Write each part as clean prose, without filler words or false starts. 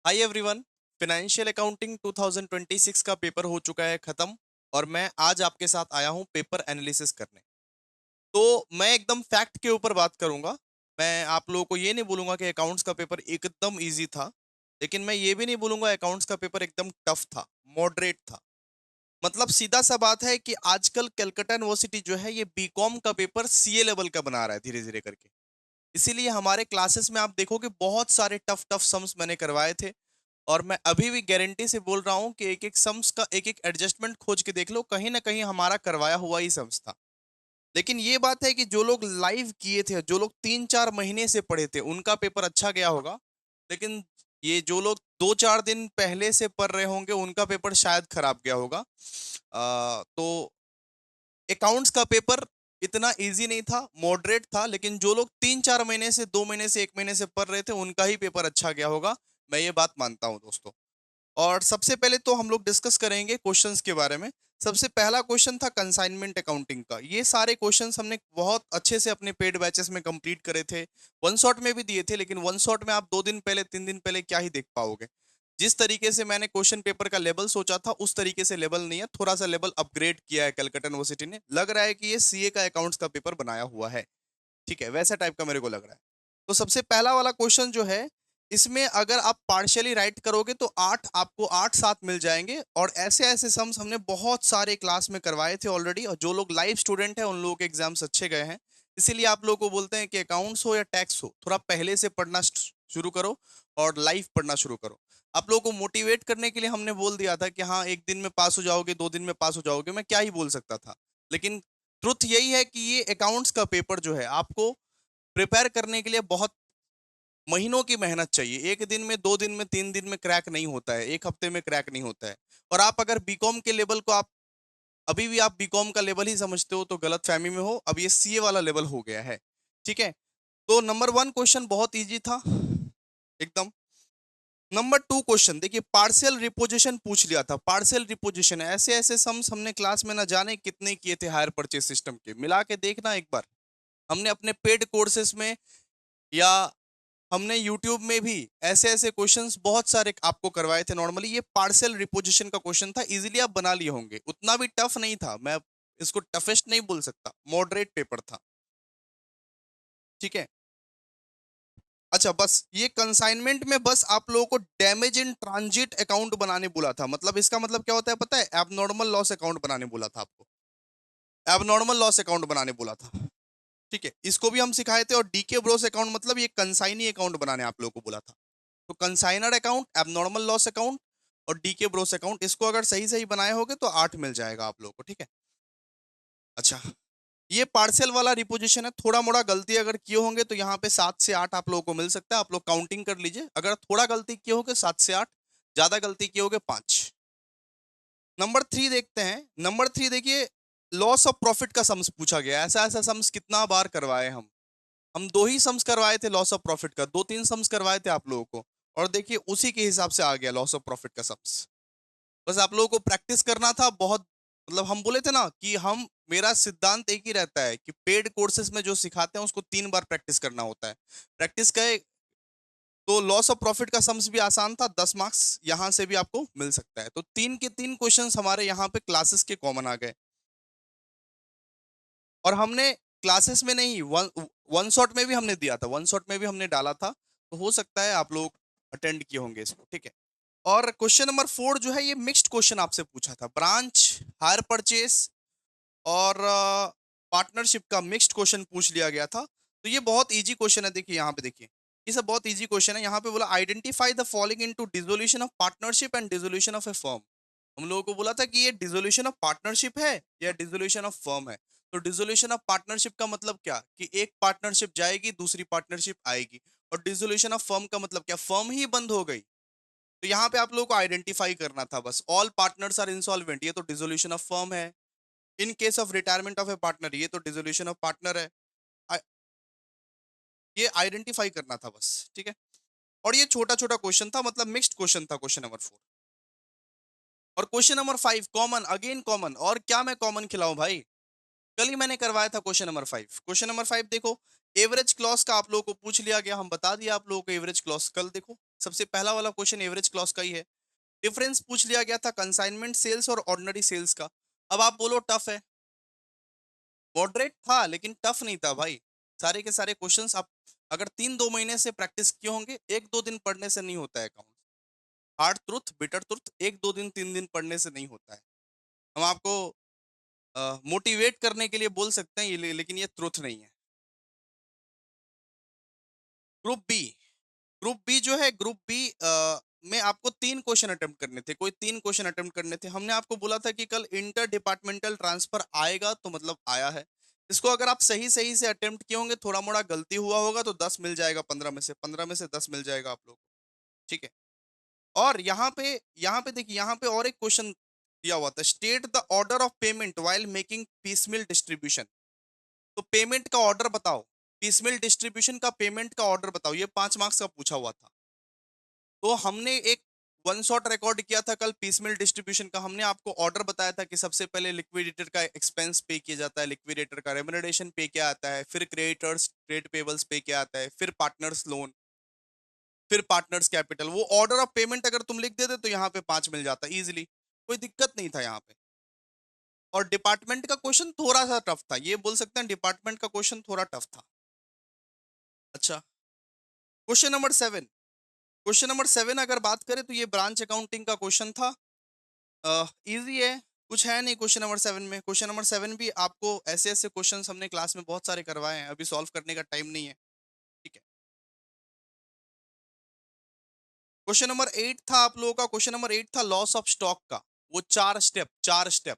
Hi everyone. Financial accounting 2026 का paper हो चुका है खत्म। और मैं आज आपके साथ आया हूं पेपर एनालिसिस करने। तो मैं एकदम फैक्ट के ऊपर बात करूंगा। मैं आप लोगों को ये नहीं बोलूंगा कि अकाउंट्स का पेपर एकदम इजी था, लेकिन मैं ये भी नहीं बोलूंगा अकाउंट्स का पेपर एकदम टफ था, मॉडरेट था। मतलब सीधा सा बात है कि आजकल कलकत्ता यूनिवर्सिटी जो है ये बीकॉम का पेपर सीए लेवल का बना रहा है धीरे धीरे करके। इसीलिए हमारे क्लासेस में आप देखोगे बहुत सारे टफ टफ सम्स मैंने करवाए थे। और मैं अभी भी गारंटी से बोल रहा हूं कि एक एक सम्स का एक एक एडजस्टमेंट खोज के देख लो, कहीं ना कहीं हमारा करवाया हुआ ही सम्स था। लेकिन ये बात है कि जो लोग लाइव किए थे, जो लोग 3-4 महीने से पढ़े थे, उनका पेपर अच्छा गया होगा। लेकिन ये जो लोग 2-4 दिन पहले से पढ़ रहे होंगे उनका पेपर शायद खराब गया होगा। तो अकाउंट्स का पेपर इतना इजी नहीं था, मॉडरेट था। लेकिन जो लोग 3-4 महीने से, 2 महीने से, 1 महीने से पढ़ रहे थे उनका ही पेपर अच्छा गया होगा। मैं ये बात मानता हूं दोस्तों। और सबसे पहले तो हम लोग डिस्कस करेंगे क्वेश्चंस के बारे में। सबसे पहला क्वेश्चन था कंसाइनमेंट अकाउंटिंग का। ये सारे क्वेश्चंस हमने बहुत अच्छे से अपने पेड बैचेस में कंप्लीट करे थे, वन शॉट में भी दिए थे। लेकिन वन शॉट में आप 2 दिन पहले, 3 दिन पहले क्या ही देख पाओगे। जिस तरीके से मैंने क्वेश्चन पेपर का लेवल सोचा था उस तरीके से लेवल नहीं है, थोड़ा सा लेवल अपग्रेड किया है कलकत्ता यूनिवर्सिटी ने। लग रहा है कि ये सीए का अकाउंट्स का पेपर बनाया हुआ है। ठीक है, वैसा टाइप का मेरे को लग रहा है। तो सबसे पहला वाला क्वेश्चन जो है, इसमें अगर आप पार्शियली राइट करोगे तो आपको 8-7 मिल जाएंगे। और ऐसे ऐसे सम्स हमने बहुत सारे क्लास में करवाए थे ऑलरेडी, और जो लोग लाइव स्टूडेंट हैं उन लोगों के एग्जाम्स अच्छे गए हैं। इसीलिए आप लोगों को बोलते हैं कि अकाउंट्स हो या टैक्स हो, थोड़ा पहले से पढ़ना शुरू करो और लाइव पढ़ना शुरू करो। आप लोगों को मोटिवेट करने के लिए हमने बोल दिया था कि हाँ, 1 दिन में पास हो जाओगे, 2 दिन में पास हो जाओगे। मैं क्या ही बोल सकता था। लेकिन ट्रुथ यही है कि ये अकाउंट्स का पेपर जो है आपको प्रिपेयर करने के लिए बहुत महीनों की मेहनत चाहिए। 1 दिन में, 2 दिन में, 3 दिन में क्रैक नहीं होता है, एक हफ्ते में क्रैक नहीं होता है। और आप अगर बीकॉम के लेवल को आप अभी भी आप बीकॉम का लेवल ही समझते हो तो गलत फहमी में हो। अब ये सीए वाला लेवल हो गया है। ठीक है। तो नंबर 1 क्वेश्चन बहुत इजी था एकदम। नंबर 2 क्वेश्चन देखिए, पार्शियल रिपोजिशन पूछ लिया था। पार्शियल रिपोजिशन ऐसे ऐसे सम्स हमने क्लास में ना जाने कितने किए थे हायर परचेज सिस्टम के, मिला के देखना एक बार। हमने अपने पेड कोर्सेज में या हमने YouTube में भी ऐसे ऐसे क्वेश्चंस बहुत सारे आपको करवाए थे। नॉर्मली ये पार्शियल रिपोजिशन का क्वेश्चन था, इजीली आप बना लिए होंगे। उतना भी टफ नहीं था, मैं इसको टफेस्ट नहीं बोल सकता, मॉडरेट पेपर था। ठीक है। अच्छा, बस ये कंसाइनमेंट में बस आप लोगों को डैमेज इन ट्रांजिट अकाउंट बनाने बोला था। मतलब इसका मतलब क्या होता है पता है? एबनॉर्मल लॉस अकाउंट बनाने बोला था आपको। एबनॉर्मल लॉस अकाउंट बनाने बोला था। ठीक है, इसको भी हम सिखाए थे। और डीके ब्रोस अकाउंट मतलब ये कंसाइनी अकाउंट बनाने आप लोगों को बोला था। तो consignor account, abnormal loss account और डीके ब्रोस अकाउंट, इसको अगर सही सही बनाए होगे तो 8 मिल जाएगा आप लोगों को। ठीक है। अच्छा, ये पार्शियल वाला रिपोजिशन है। थोड़ा मोड़ा गलती अगर किए होंगे तो यहाँ पे 7 से 8 आप लोगों को मिल सकता है। आप लोग काउंटिंग कर लीजिए। अगर थोड़ा गलती किए होगे 7 से 8, ज्यादा गलती किए होगे 5। नंबर 3 देखते हैं। नंबर 3 देखिए, लॉस ऑफ प्रॉफिट का सम्स पूछा गया है। ऐसा ऐसा सम्स कितना बार करवाए हम 2 ही सम्स करवाए थे लॉस ऑफ प्रॉफिट का, 2-3 सम्स करवाए थे आप लोगों को। और देखिए उसी के हिसाब से आ गया लॉस ऑफ प्रॉफिट का सम्स। बस आप लोगों को प्रैक्टिस करना था बहुत। मतलब हम बोले थे ना कि हम मेरा सिद्धांत एक ही रहता है कि पेड कोर्सेज में जो सिखाते हैं उसको 3 बार प्रैक्टिस करना होता है। प्रैक्टिस करे तो लॉस ऑफ प्रॉफिट का सम्स भी आसान था, 10 मार्क्स यहां से भी आपको मिल सकता है। तो 3 के 3 क्वेश्चंस हमारे यहाँ पे क्लासेस के कॉमन आ गए। और हमने क्लासेस में नहीं, वन वन शॉट में भी हमने दिया था, वन शॉट में भी हमने डाला था। तो हो सकता है आप लोग अटेंड किए होंगे इसको। ठीक है। और क्वेश्चन नंबर 4 जो है ये मिक्स्ड क्वेश्चन आपसे पूछा था। ब्रांच, हायर परचेस और पार्टनरशिप का मिक्स्ड क्वेश्चन पूछ लिया गया था। तो ये बहुत इजी क्वेश्चन है। देखिए यहाँ पे देखिए, ये सब बहुत इजी क्वेश्चन है। यहाँ पे बोला identify the following into dissolution of partnership and dissolution of A firm. हम लोगों को बोला था कि ये डिसोल्यूशन ऑफ पार्टनरशिप है या डिसोल्यूशन ऑफ फर्म है। तो डिसोल्यूशन ऑफ पार्टनरशिप का मतलब क्या कि एक पार्टनरशिप जाएगी, दूसरी पार्टनरशिप आएगी। और डिसोल्यूशन ऑफ फर्म का मतलब क्या, फर्म ही बंद हो गई। तो यहाँ पे आप लोगों को आइडेंटिफाई करना था बस। ऑल पार्टनर्स आर इंसॉल्वेंट, ये तो डिसोल्यूशन ऑफ फर्म है। In case of retirement of A partner, ये तो डिसोल्यूशन ऑफ पार्टनर है। आ- ये आइडेंटिफाई करना था बस। ठीक है। और ये छोटा छोटा क्वेश्चन था, मतलब मिक्स्ड क्वेश्चन था क्वेश्चन नंबर 4। और question number 5 common, again common. और क्या मैं कॉमन खिलाऊं भाई, कल ही मैंने करवाया था क्वेश्चन नंबर 5। क्वेश्चन नंबर 5 देखो, एवरेज क्लॉस का आप लोगों को पूछ लिया गया। हम बता दिया आप लोगों को एवरेज क्लॉस। कल देखो सबसे पहला वाला क्वेश्चन एवरेज क्लॉज का ही है। डिफरेंस पूछ लिया गया था कंसाइनमेंट सेल्स और ऑर्डिनरी सेल्स का। अब आप बोलो टफ है, मॉडरेट था लेकिन टफ नहीं था भाई। सारे के सारे क्वेश्चंस आप अगर 3-2 महीने से प्रैक्टिस किए होंगे, 1-2 दिन पढ़ने से नहीं होता है account. Hard truth bitter truth 1-2 दिन 3 दिन पढ़ने से नहीं होता है। हम आपको मोटिवेट करने के लिए बोल सकते हैं ये, लेकिन ये ट्रुथ नहीं है। ग्रुप बी, ग्रुप बी जो है, ग्रुप बी में आपको 3 क्वेश्चन अटेम्प्ट करने थे, कोई 3 क्वेश्चन अटेम्प्ट करने थे। हमने आपको बोला था कि कल इंटर डिपार्टमेंटल ट्रांसफर आएगा, तो मतलब आया है। इसको अगर आप सही सही से अटेम्प्ट किए होंगे, थोड़ा मोड़ा गलती हुआ होगा तो 10 मिल जाएगा, 15 में से 10 मिल जाएगा आप लोग को। ठीक है। और यहाँ पे देखिए, यहाँ पे और एक क्वेश्चन दिया हुआ था, state the order of payment while making piecemeal distribution. तो पेमेंट का ऑर्डर बताओ, पीसमिल डिस्ट्रीब्यूशन का पेमेंट का ऑर्डर बताओ, ये 5 मार्क्स का पूछा हुआ था। तो हमने एक वन शॉट रिकॉर्ड किया था कल पीसमिल डिस्ट्रीब्यूशन का। हमने आपको ऑर्डर बताया था कि सबसे पहले लिक्विडेटर का एक्सपेंस पे किया जाता है, लिक्विडेटर का रेम्युनरेशन पे किया आता है, फिर क्रेडिटर्स ट्रेड पेबल्स पे किया आता है, फिर पार्टनर्स लोन, फिर पार्टनर्स कैपिटल। वो ऑर्डर ऑफ पेमेंट अगर तुम लिख देते तो यहाँ पे 5 मिल जाता इजीली, कोई दिक्कत नहीं था यहाँ पे। और डिपार्टमेंट का क्वेश्चन थोड़ा सा टफ था, ये बोल सकते हैं डिपार्टमेंट का क्वेश्चन थोड़ा टफ था। अच्छा, क्वेश्चन नंबर 7, क्वेश्चन नंबर 7 अगर बात करें तो ये ब्रांच अकाउंटिंग का क्वेश्चन था। इजी है, कुछ है नहीं क्वेश्चन नंबर 7 में। क्वेश्चन नंबर 7 भी आपको ऐसे ऐसे क्वेश्चंस हमने क्लास में बहुत सारे करवाए हैं, अभी सॉल्व करने का टाइम नहीं है। ठीक है। क्वेश्चन नंबर 8 था आप लोगों का, क्वेश्चन नंबर 8 था लॉस ऑफ स्टॉक का। वो 4 स्टेप।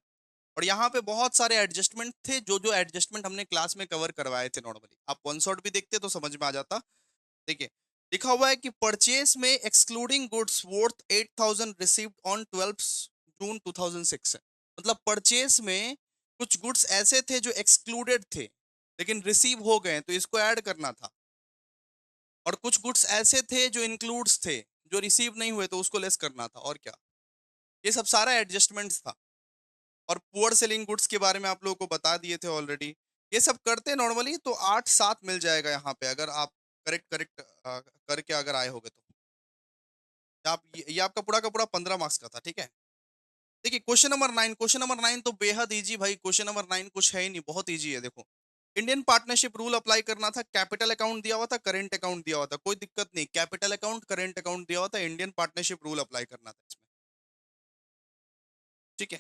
और यहाँ पे बहुत सारे एडजस्टमेंट थे, जो जो एडजस्टमेंट हमने क्लास में कवर करवाए थे। नॉर्मली आप वन शॉट भी देखते तो समझ में आ जाता। देखिए, लिखा हुआ है कि परचेज में excluding goods worth 8,000 received on 12 जून 2006 है। मतलब परचेज में कुछ गुड्स ऐसे थे जो एक्सक्लूडेड थे लेकिन रिसीव हो गए, तो इसको ऐड करना था। और कुछ गुड्स ऐसे थे जो इंक्लूड्स थे, जो रिसीव नहीं हुए, तो उसको लेस करना था। और क्या, ये सब सारा एडजस्टमेंट्स था। और पुअर सेलिंग गुड्स के बारे में आप लोगों को बता दिए थे ऑलरेडी। ये सब करते नॉर्मली तो 8-7 मिल जाएगा यहाँ पे, अगर आप करेक्ट करेक्ट करके अगर आए होगे तो। आप ये आपका पूरा का पूरा 15 मार्क्स का था। ठीक है। देखिए क्वेश्चन नंबर 9, क्वेश्चन नंबर 9 तो बेहद इजी भाई। क्वेश्चन नंबर 9 कुछ है ही नहीं, बहुत इजी है। देखो, इंडियन पार्टनरशिप रूल अप्लाई करना था, कैपिटल अकाउंट दिया हुआ था, करेंट अकाउंट दिया हुआ था, कोई दिक्कत नहीं। कैपिटल अकाउंट करेंट अकाउंट दिया हुआ था, इंडियन पार्टनरशिप रूल अप्लाई करना था इसमें। ठीक है।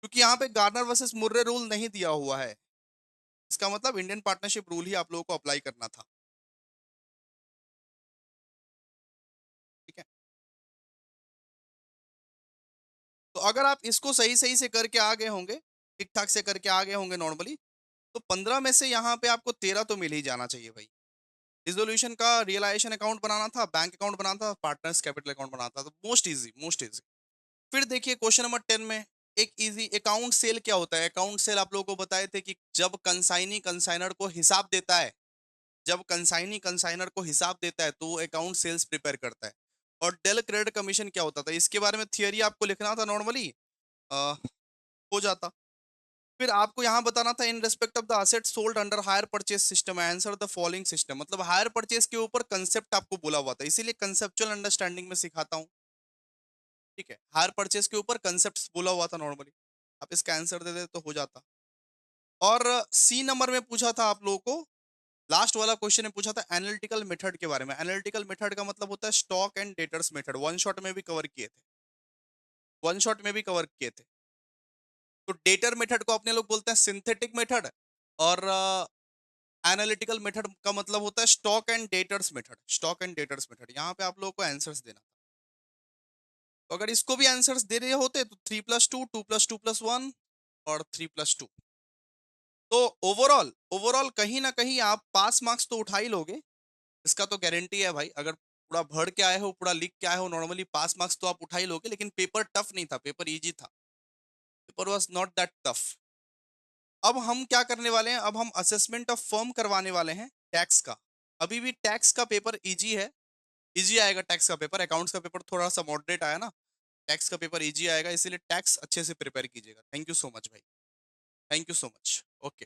क्योंकि यहाँ पे गार्नर वर्सेस मुर्रे रूल नहीं दिया हुआ है, इसका मतलब इंडियन पार्टनरशिप रूल ही आप लोगों को अप्लाई करना था। ठीक है। तो अगर आप इसको सही सही से करके आ गए होंगे, ठीक ठाक से करके आ गए होंगे नॉर्मली, तो 15 में से यहाँ पे आपको 13 तो मिल ही जाना चाहिए भाई। रिजोल्यूशन का रियलाइजेशन अकाउंट बनाना था, बैंक अकाउंट बनाना था, पार्टनर्स कैपिटल अकाउंट बनाना था, तो मोस्ट इजी मोस्ट इजी। फिर देखिए क्वेश्चन नंबर 10 में एक इजी अकाउंट सेल क्या होता है। अकाउंट सेल आप लोगों को बताए थे कि जब कंसाइनी कंसाइनर को हिसाब देता है, जब कंसाइनी कंसाइनर को हिसाब देता है तो वो अकाउंट सेल्स प्रिपेयर करता है। और डेल क्रेडिट कमीशन क्या होता था, इसके बारे में थियरी आपको लिखना था नॉर्मली, हो जाता। फिर आपको यहाँ बताना था in respect of the asset sold under hire purchase system answer the following system. मतलब हायर परचेज के ऊपर कंसेप्ट आपको बोला हुआ था, इसीलिए कंसेप्चुअल अंडरस्टैंडिंग में सिखाता हूँ। ठीक है। हायर परचेज के ऊपर कंसेप्ट बोला हुआ था नॉर्मली, आप इसका आंसर दे दे तो हो जाता। और सी नंबर में पूछा था आप लोगों को, लास्ट वाला क्वेश्चन में पूछा था एनालिटिकल मेथड के बारे में। एनालिटिकल मेथड का मतलब होता है stock and debtors method. One shot में भी कवर किए थे, वन शॉट में भी कवर किए थे। तो डेटर मेथड को अपने लोग बोलते हैं सिंथेटिक मेथड, और एनालिटिकल मेथड का मतलब होता है stock and debtors method. Stock and debtors method, यहाँ पे आप लोगों को आंसर्स देना। तो अगर इसको भी आंसर्स दे रहे होते तो 3+2, 2+2+1 और 3+2। तो ओवरऑल ओवरऑल कहीं ना कहीं आप पास मार्क्स तो उठा ही लोगे, इसका तो गारंटी है भाई। अगर पूरा भर के आए हो, पूरा लिख के आए हो, नॉर्मली पास मार्क्स तो आप उठा ही लोगे। लेकिन पेपर टफ नहीं था, पेपर इजी था, paper was not that tough. अब हम क्या करने वाले हैं, अब हम असेसमेंट ऑफ फर्म करवाने वाले हैं टैक्स का। अभी भी टैक्स का पेपर इजी है, इजी आएगा टैक्स का पेपर। अकाउंट्स का पेपर थोड़ा सा मॉडरेट आया ना, टैक्स का पेपर इजी आएगा, इसीलिए टैक्स अच्छे से प्रिपेयर कीजिएगा। थैंक यू सो मच भाई, thank you so much. Okay.